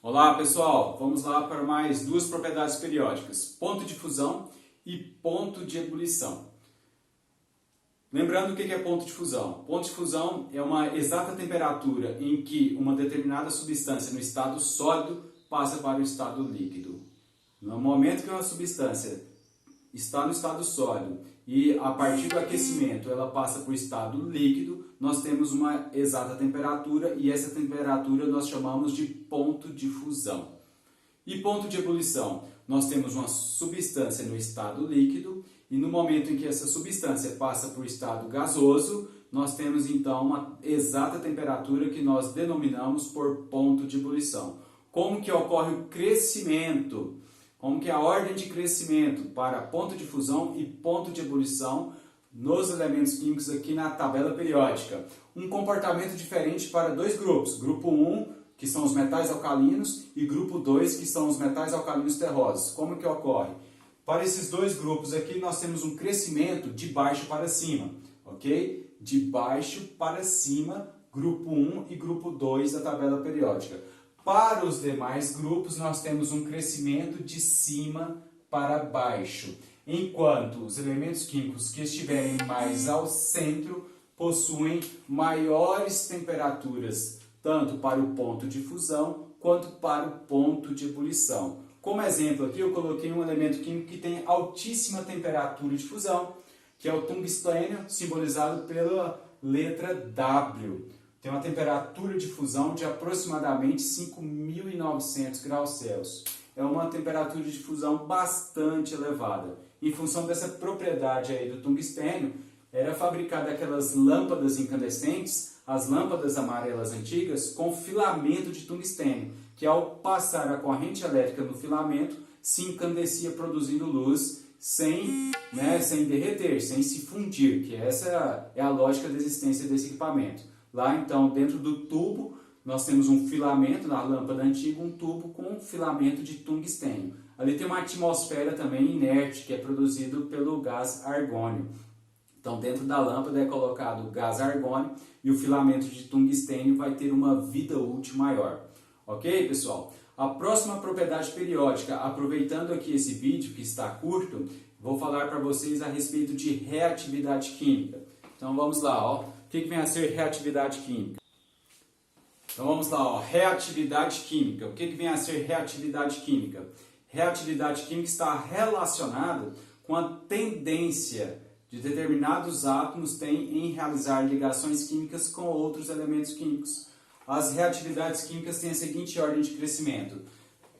Olá pessoal, vamos lá para mais duas propriedades periódicas, ponto de fusão e ponto de ebulição. Lembrando o que é ponto de fusão. Ponto de fusão é uma exata temperatura em que uma determinada substância no estado sólido passa para o estado líquido. No momento que uma substância está no estado sólido e a partir do aquecimento ela passa para o estado líquido, nós temos uma exata temperatura e essa temperatura nós chamamos de ponto de fusão. E ponto de ebulição? Nós temos uma substância no estado líquido e no momento em que essa substância passa para o estado gasoso, nós temos então uma exata temperatura que nós denominamos por ponto de ebulição. Como que ocorre o crescimento? Como que é a ordem de crescimento para ponto de fusão e ponto de ebulição nos elementos químicos aqui na tabela periódica? Um comportamento diferente para dois grupos. Grupo 1, que são os metais alcalinos, e grupo 2, que são os metais alcalinos terrosos. Como que ocorre? Para esses dois grupos aqui, nós temos um crescimento de baixo para cima, ok? De baixo para cima, grupo 1 e grupo 2 da tabela periódica. Para os demais grupos, nós temos um crescimento de cima para baixo, enquanto os elementos químicos que estiverem mais ao centro possuem maiores temperaturas, tanto para o ponto de fusão quanto para o ponto de ebulição. Como exemplo aqui, eu coloquei um elemento químico que tem altíssima temperatura de fusão, que é o tungstênio, simbolizado pela letra W. Tem uma temperatura de fusão de aproximadamente 5.900 graus Celsius. É uma temperatura de fusão bastante elevada. Em função dessa propriedade aí do tungstênio, era fabricada aquelas lâmpadas incandescentes, as lâmpadas amarelas antigas, com filamento de tungstênio, que ao passar a corrente elétrica no filamento, se encandecia produzindo luz sem derreter, sem se fundir, que essa é a lógica da existência desse equipamento. Lá então, dentro do tubo, nós temos um filamento na lâmpada antiga, um tubo com filamento de tungstênio. Ali tem uma atmosfera também inerte, que é produzido pelo gás argônio. Então, dentro da lâmpada é colocado o gás argônio e o filamento de tungstênio vai ter uma vida útil maior. Ok, pessoal? A próxima propriedade periódica, aproveitando aqui esse vídeo que está curto, vou falar para vocês a respeito de reatividade química. Então, vamos lá, ó. O que vem a ser reatividade química? Então vamos lá, ó. Reatividade química. O que vem a ser reatividade química? Reatividade química está relacionada com a tendência de determinados átomos têm em realizar ligações químicas com outros elementos químicos. As reatividades químicas têm a seguinte ordem de crescimento.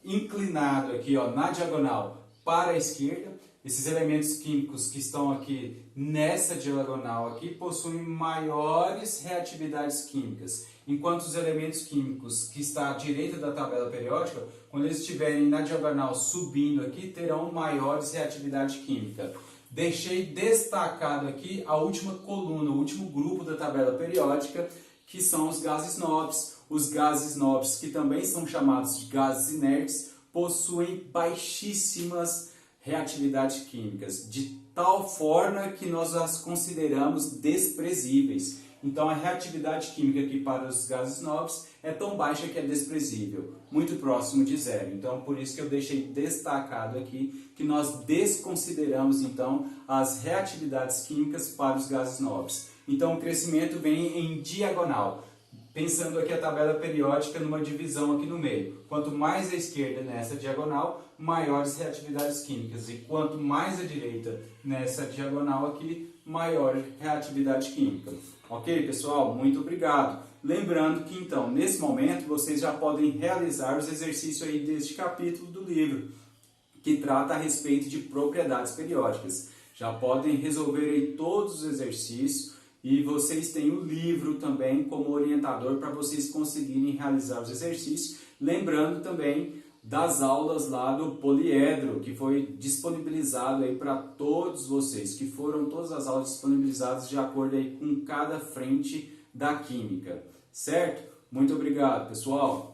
Inclinado aqui, ó, na diagonal para a esquerda. Esses elementos químicos que estão aqui nessa diagonal aqui possuem maiores reatividades químicas, enquanto os elementos químicos que estão à direita da tabela periódica, quando eles estiverem na diagonal subindo aqui, terão maiores reatividade química. Deixei destacado aqui a última coluna, o último grupo da tabela periódica, que são os gases nobres. Os gases nobres, que também são chamados de gases inertes, possuem baixíssimas reatividades químicas, de tal forma que nós as consideramos desprezíveis. Então a reatividade química aqui para os gases nobres é tão baixa que é desprezível, muito próximo de zero. Então por isso que eu deixei destacado aqui que nós desconsideramos então as reatividades químicas para os gases nobres. Então o crescimento vem em diagonal. Pensando aqui a tabela periódica numa divisão aqui no meio. Quanto mais à esquerda nessa diagonal, maiores reatividades químicas. E quanto mais à direita nessa diagonal aqui, maior reatividade química. Ok, pessoal? Muito obrigado. Lembrando que então, nesse momento, vocês já podem realizar os exercícios aí deste capítulo do livro, que trata a respeito de propriedades periódicas. Já podem resolver aí todos os exercícios. E vocês têm o livro também como orientador para vocês conseguirem realizar os exercícios. Lembrando também das aulas lá do poliedro, que foi disponibilizado aí para todos vocês, que foram todas as aulas disponibilizadas de acordo aí com cada frente da química, certo? Muito obrigado, pessoal!